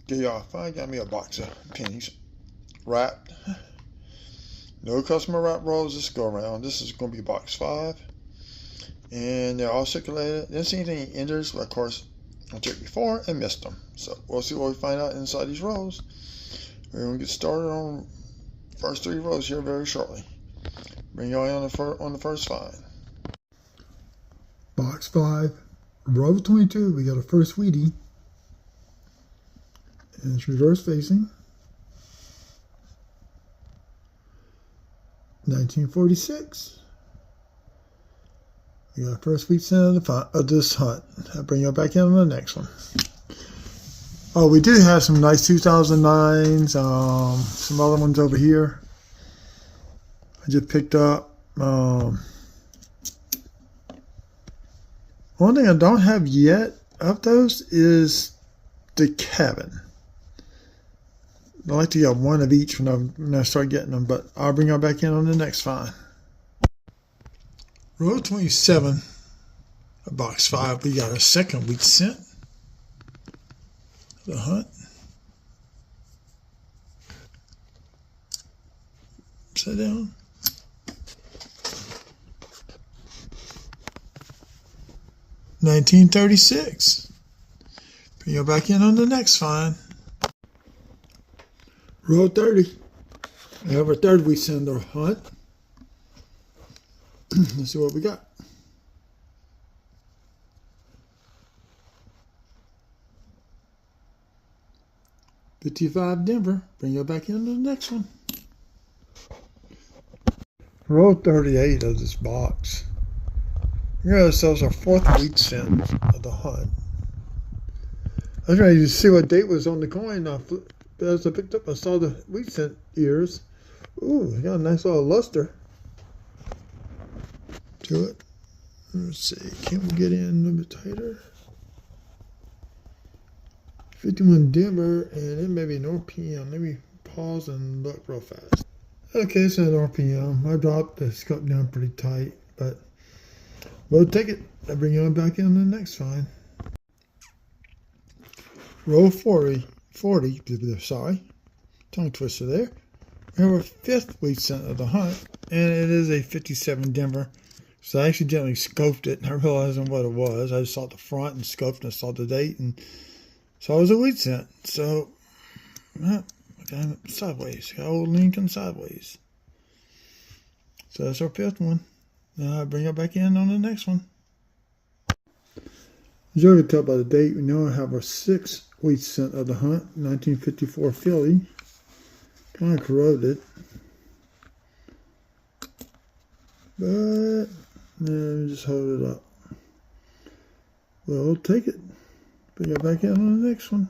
get y'all. I got me a box of pennies wrapped. No customer wrap rolls this go around. This is going to be box 5. And they're all circulated. Didn't see anything enters, but of course, I checked before and missed them. So we'll see what we find out inside these rolls. We're going to get started on the first 3 rows here very shortly. Bring y'all on the first find. Box 5, row 22. We got a first Wheatie. And it's reverse facing. 1946. We got our first wheat cent of this hunt. I'll bring you back in on the next one. Oh, we do have some nice 2009s, some other ones over here. I just picked up. One thing I don't have yet of those is the cabin. I like to get one of each when I start getting them, but I'll bring you back in on the next find. Row 27, box 5, we got a second wheat cent. The hunt. Sit down. $19.36. Bring you back in on the next find. Row 30. We have our third wheat cent of the hunt. Let's see what we got. $55 Denver. Bring you back into the next one. Row 38 of this box. We got ourselves our fourth wheat cent of the hunt. I was ready to see what date was on the coin. As I picked up, I saw the wheat cent ears. Ooh, got a nice little luster to it. Let's see, can we get in a little bit tighter? 51 Denver, and it may be an RPM. Let me pause and look real fast. Okay, it's an RPM. I dropped the scope down pretty tight, but we'll take it. I'll bring you on back in the next find. Row 40, sorry, tongue twister there. We have our fifth wheat cent of the hunt, and it is a 57 Denver. So I accidentally scoped it, and I realized what it was. I just saw the front and scoped and saw the date, and saw it was a wheat cent. So, well, sideways. Got old Lincoln sideways. So that's our fifth one. Now I'll bring it back in on the next one. As you can tell by the date, we now have our sixth wheat cent of the hunt, 1954 Philly. Kind of corroded. But, let me just hold it up. We'll take it. Bring it back in on the next one.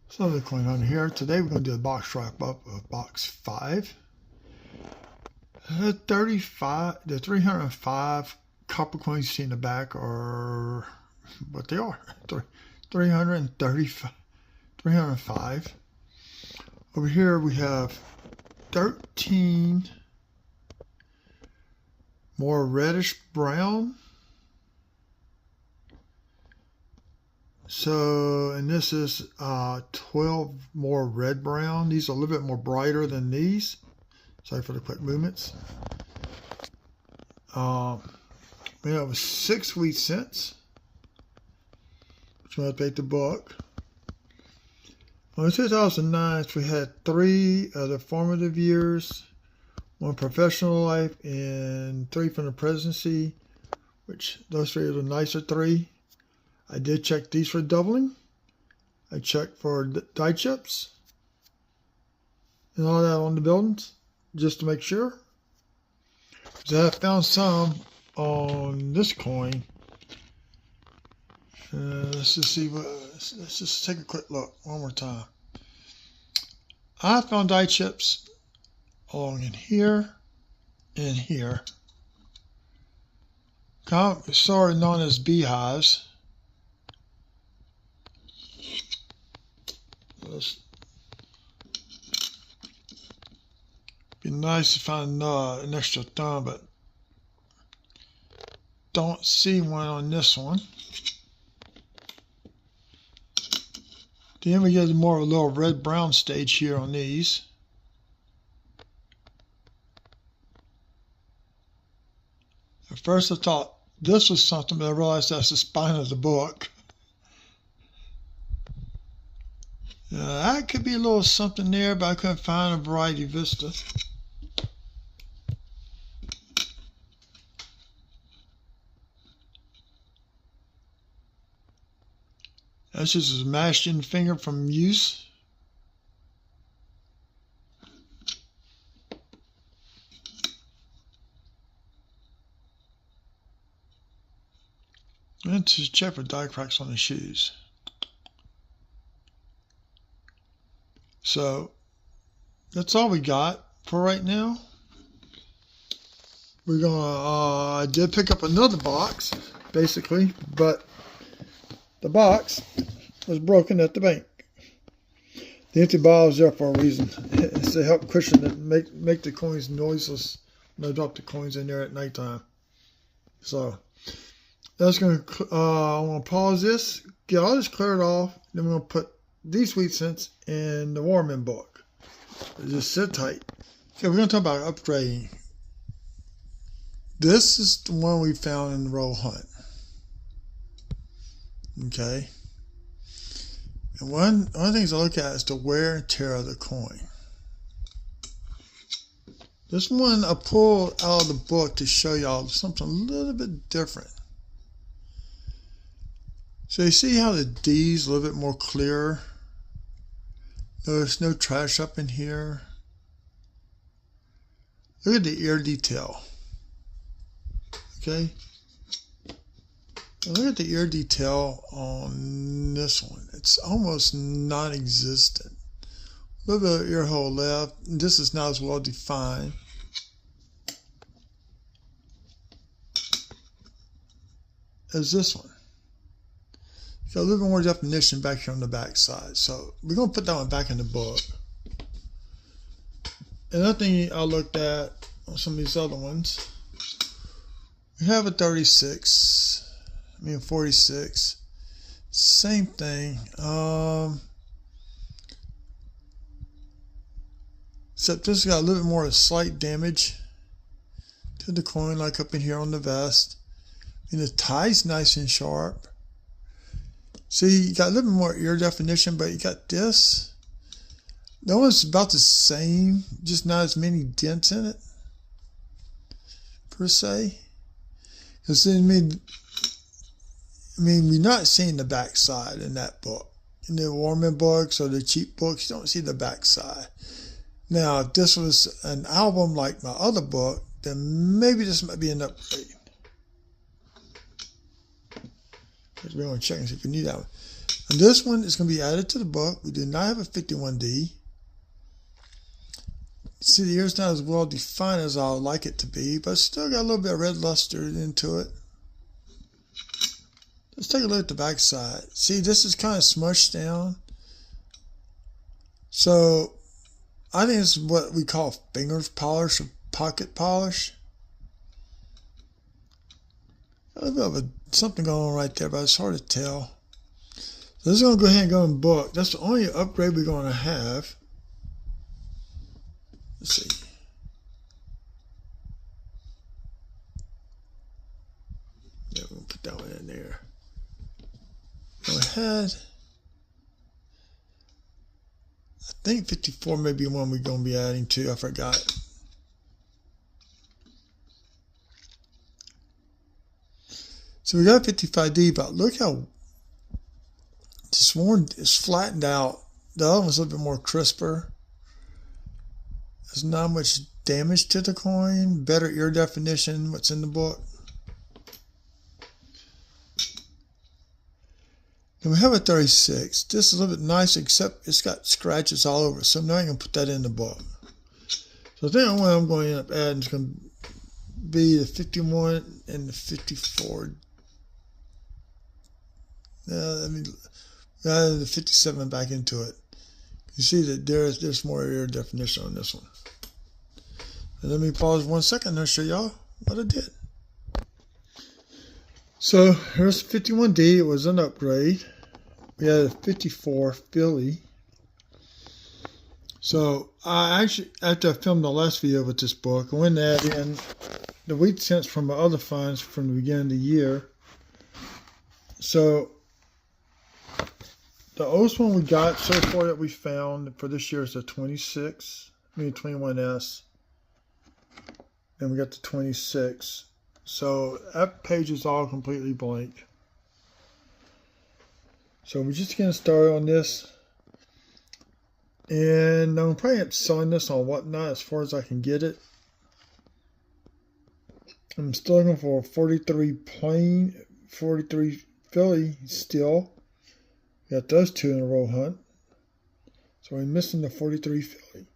So the coin on here. Today we're going to do a box wrap up of box 5. The 305 copper coins you see in the back are what they are. 305. Over here we have 13 more reddish brown. So, and this is 12 more red brown. These are a little bit more brighter than these. Sorry for the quick movements. We have 6 wheat cents, which will update the book. On the 2009s, we had 3 of the formative years, 1 professional life, and 3 from the presidency, which those 3 are the nicer 3. I did check these for doubling. I checked for die chips and all that on the buildings, just to make sure. So I found some on this coin. Let's just see what. Let's just take a quick look one more time. I found die chips along in here and here. Sort of known as beehives. Be nice to find an extra thumb, but don't see one on this one. Then we get more of a little red-brown stage here on these. At first I thought this was something, but I realized that's the spine of the book. That could be a little something there, but I couldn't find a Variety Vista. That's just a smashed in finger from use. And to check for die cracks on the shoes. So that's all we got for right now. We're gonna I did pick up another box, basically, but the box was broken at the bank. The empty bottle is there for a reason. It's to help cushion it, make the coins noiseless when I drop the coins in there at nighttime. So that's gonna I'm gonna pause this, get all this cleared off, then we're gonna put these sweet scents in the Warman book. Just sit tight. So we're gonna talk about upgrading. This is the one we found in the Roll Hunt. Okay. And one of the things I look at is the wear and tear of the coin. This one I pulled out of the book to show y'all something a little bit different. So you see how the D's a little bit more clear? There's no trash up in here. Look at the ear detail. Okay. Now look at the ear detail on this one. It's almost non-existent. A little bit of ear hole left. This is not as well defined. As this one. Got a little bit more definition back here on the back side. So we're going to put that one back in the book. Another thing I looked at on some of these other ones. We have a 46. Same thing. Except this got a little bit more slight damage to the coin, like up in here on the vest. And the tie's nice and sharp. See, you got a little bit more ear definition, but you got this. That one's about the same, just not as many dents in it, per se. Because I mean, we're not seeing the back side in that book. In the Warman books or the cheap books, you don't see the back side. Now, if this was an album like my other book, then maybe this might be an upgrade. Because we're going to check and see if we need that one. And this one is going to be added to the book. We do not have a 51D. See, the ear's not as well defined as I would like it to be, but it's still got a little bit of red luster into it. Let's take a look at the back side. See, this is kind of smushed down. So, I think this is what we call finger polish or pocket polish. A little bit of something going on right there, but it's hard to tell. So this is going to go ahead and go in book. That's the only upgrade we're going to have. Let's see. Yeah, we'll put that one in there. Go ahead. I think 54 may be one we're going to be adding to. I forgot. So we got 55D, but look how this one is flattened out. The other one's a little bit more crisper. There's not much damage to the coin. Better ear definition, what's in the book. Then we have a 36. This is a little bit nice, except it's got scratches all over. So now I'm going to put that in the book. So I think what I'm going to end up adding is going to be the 51 and the 54. Let me add the 57 back into it. You see that there's more ear definition on this one. And let me pause 1 second and I'll show y'all what I did. So here's 51D. It was an upgrade. we had a 54 Philly. So I actually, after I filmed the last video with this book, I went and added in the wheat cents from my other finds from the beginning of the year. So the oldest one we got so far that we found for this year is the 21S. Then we got the 26. So that page is all completely blank. So we're just getting started on this. And I'm probably up selling this on Whatnot as far as I can get it. I'm still looking for 43 Philly still. Got those two in a row hunt. So we're missing the 43 Philly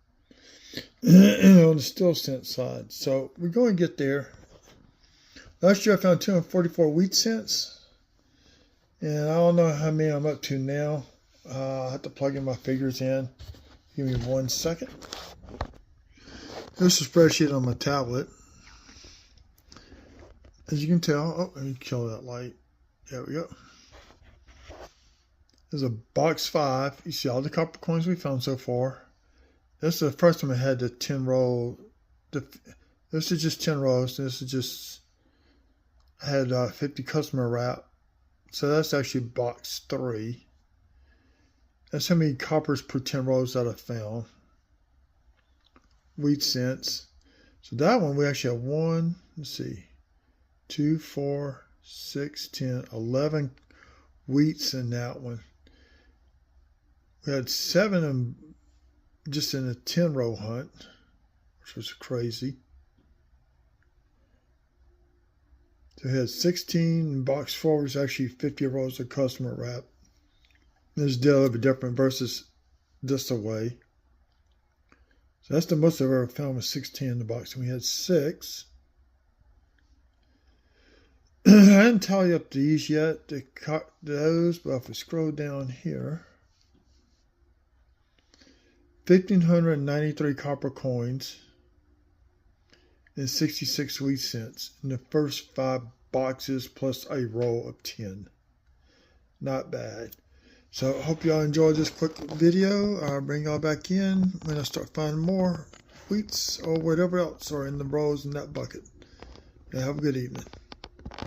on the still cent side. So we're going to get there. Last year I found 244 wheat cents. And I don't know how many I'm up to now. I have to plug in my figures in. Give me 1 second. Here's a spreadsheet on my tablet. As you can tell, oh, let me kill that light. There we go. There's a box 5. You see all the copper coins we found so far. This is the first time I had the 10 roll. This is just 10 rows. This is just, I had 50 customer wrap. So that's actually box 3. That's how many coppers per 10 rows that I found. Wheat cents. So that one we actually have 1, let's see, 2, 4, 6, 10, 11 wheats in that one. We had 7 of them just in a 10 row hunt, which was crazy. So we had 16 in box 4 was actually 50 rows of customer wrap. This deal a little bit different versus this away. So that's the most I've ever found with 16 in the box. And we had 6. I didn't tally up these yet, those, but if we scroll down here, 1,593 copper coins and 66 wheat cents in the first 5 boxes plus a row of 10. Not bad. So I hope y'all enjoyed this quick video. I'll bring y'all back in when I start finding more wheats or whatever else are in the rows in that bucket. Have a good evening.